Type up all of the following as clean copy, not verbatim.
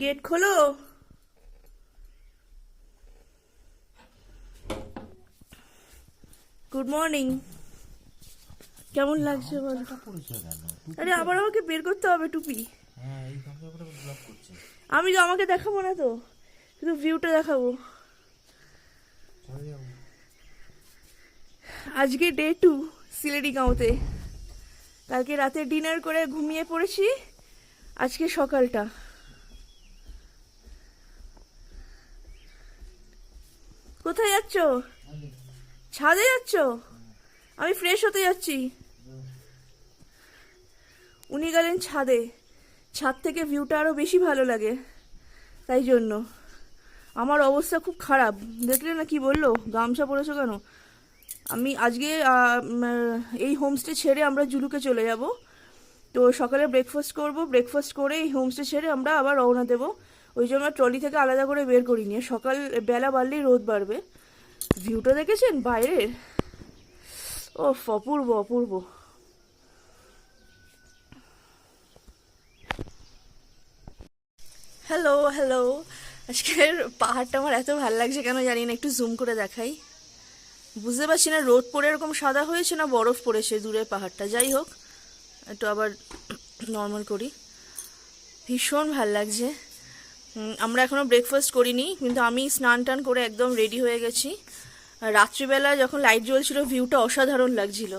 Gate खोलो। Good morning. কেমন লাগছে বল? আরে আবার আমাকে বের করতে হবে টুপি। আমি তো আমাকে দেখাবো না তো, শুধু ভিউটা দেখাবো। আজকে ডে 2 সিলেটি গাঁওতে। কালকে রাতে ডিনার করে ঘুমিয়ে পড়েছি, আজকে সকালটা। কোথায় যাচ্ছ? ছাদে যাচ্ছ? আমি ফ্রেশ হতে যাচ্ছি। উনি গেলেন ছাদে, ছাদ থেকে ভিউটা আরো বেশি ভালো লাগে, তাই জন্য। আমার অবস্থা খুব খারাপ, দেখলে না কি বললো, গামছা পরেছো কেন? আমি আজকে এই হোমস্টে ছেড়ে আমরা জুলুকে চলে যাব। তো সকালে ব্রেকফাস্ট করব, ব্রেকফাস্ট করে এই হোমস্টে ছেড়ে আমরা আবার রওনা দেব। ওই জন্য ট্রলি থেকে আলাদা করে বের করিনি, সকাল বেলা বাড়লেই রোদ বাড়বে। ভিউটা দেখেছেন বাইরের? ও অপূর্ব অপূর্ব। Hello hello. আজকের পাহাড়টা আমার এত ভালো লাগছে কেন জানি না, একটু জুম করে দেখাই। বুঝতে পারছি না রোদ পড়ে এরকম সাদা হয়েছে না বরফ পড়েছে দূরের পাহাড়টা। যাই হোক, একটু আবার নর্মাল করি। ভীষণ ভাল লাগছে। আমরা এখনো ব্রেকফাস্ট করিনি, কিন্তু আমি স্নান টান করে একদম রেডি হয়ে গেছি। রাত্রিবেলা যখন লাইট জ্বলছিল ভিউটা অসাধারণ লাগছিল।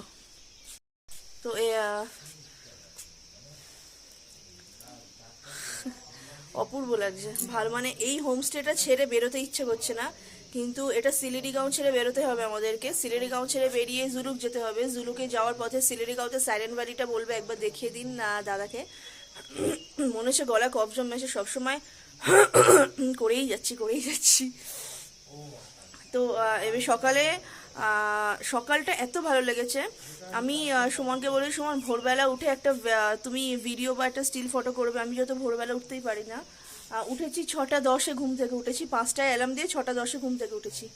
তো অপূর্ব লাগছে ভালো, মানে এই হোমস্টেটা ছেড়ে বেরোতে ইচ্ছে করছে না, কিন্তু এটা সিলেরিগাঁও ছেড়ে বেরোতে হবে আমাদেরকে। সিলেরিগাঁও ছেড়ে বেরিয়ে জুলুক যেতে হবে। জুলুকে যাওয়ার পথে সিলেরিগাঁওতে সাইলেন্ট ভ্যালিটা বলবে একবার দেখিয়ে দিন না দাদাকে। মনে হচ্ছে গলা কফ জন্মেছে, সবসময় করেই যাচ্ছি। তো এবার সকালটা এত ভালো লেগেছে। আমি সুমনকে বলি, সুমন ভোরবেলা উঠে একটা তুমি ভিডিও বা একটা স্টিল ফটো করবে। আমি যত ভোরবেলা উঠতেই পারি না। উঠেছি 6:10 ঘুম থেকে উঠেছি, 5টায় অ্যালার্ম দিয়ে 6:10 ঘুম থেকে উঠেছি।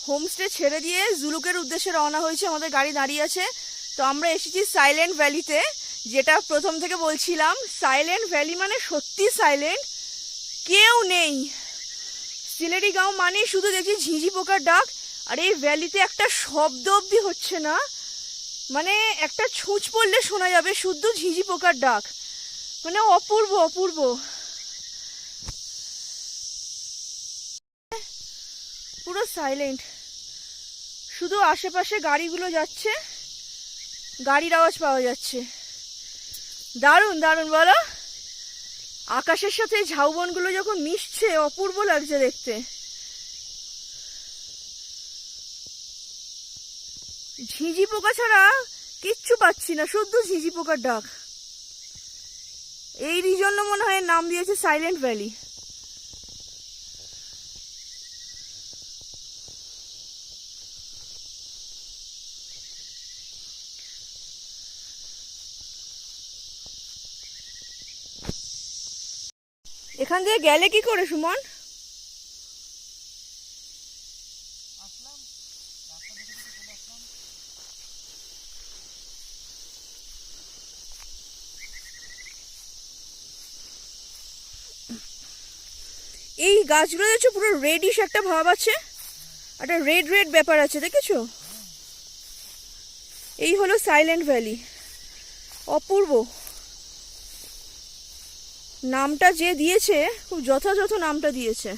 হোমস্টে ছেড়ে দিয়ে জুলুকের উদ্দেশ্যে রওনা হয়েছে, আমাদের গাড়ি দাঁড়িয়ে আছে। তো আমরা এসেছি সাইলেন্ট ভ্যালিতে, যেটা প্রথম থেকে বলছিলাম। সাইলেন্ট ভ্যালি মানে সত্যি সাইলেন্ট, কেউ নেই। সিলেরিগাঁও মানে শুধু দেখছি ঝিঁঝি পোকার ডাক, আর এই ভ্যালিতে একটা শব্দ অব্দি হচ্ছে না, মানে একটা ছুঁচ পড়লে শোনা যাবে শুদ্ধ ঝিঁঝি পোকার ডাক। মানে অপূর্ব অপূর্ব, পুরো সাইলেন্ট। শুধু আশেপাশে গাড়িগুলো যাচ্ছে, গাড়ির আওয়াজ পাওয়া যাচ্ছে। দারুণ দারুণ বলো? আকাশের সাথে ঝাউবনগুলো যখন মিশছে অপূর্ব লাগছে দেখতে। ঝিঁঝি পোকা ছাড়া কিচ্ছু পাচ্ছি না, শুধু ঝিঁঝি পোকার ডাক। এই জন্য মনে হয় নাম দিয়েছে সাইলেন্ট ভ্যালি। এখান দিয়ে গেলে কি করে সুমন? এই গাছগুলো দেখছো পুরো রেডিশ একটা ভাব আছে, একটা রেড রেড ব্যাপার আছে, দেখেছো? এই হলো সাইলেন্ট ভ্যালি। অপূর্ব। নামটা যে দিয়েছে খুব যথাযথ নামটা দিয়েছে।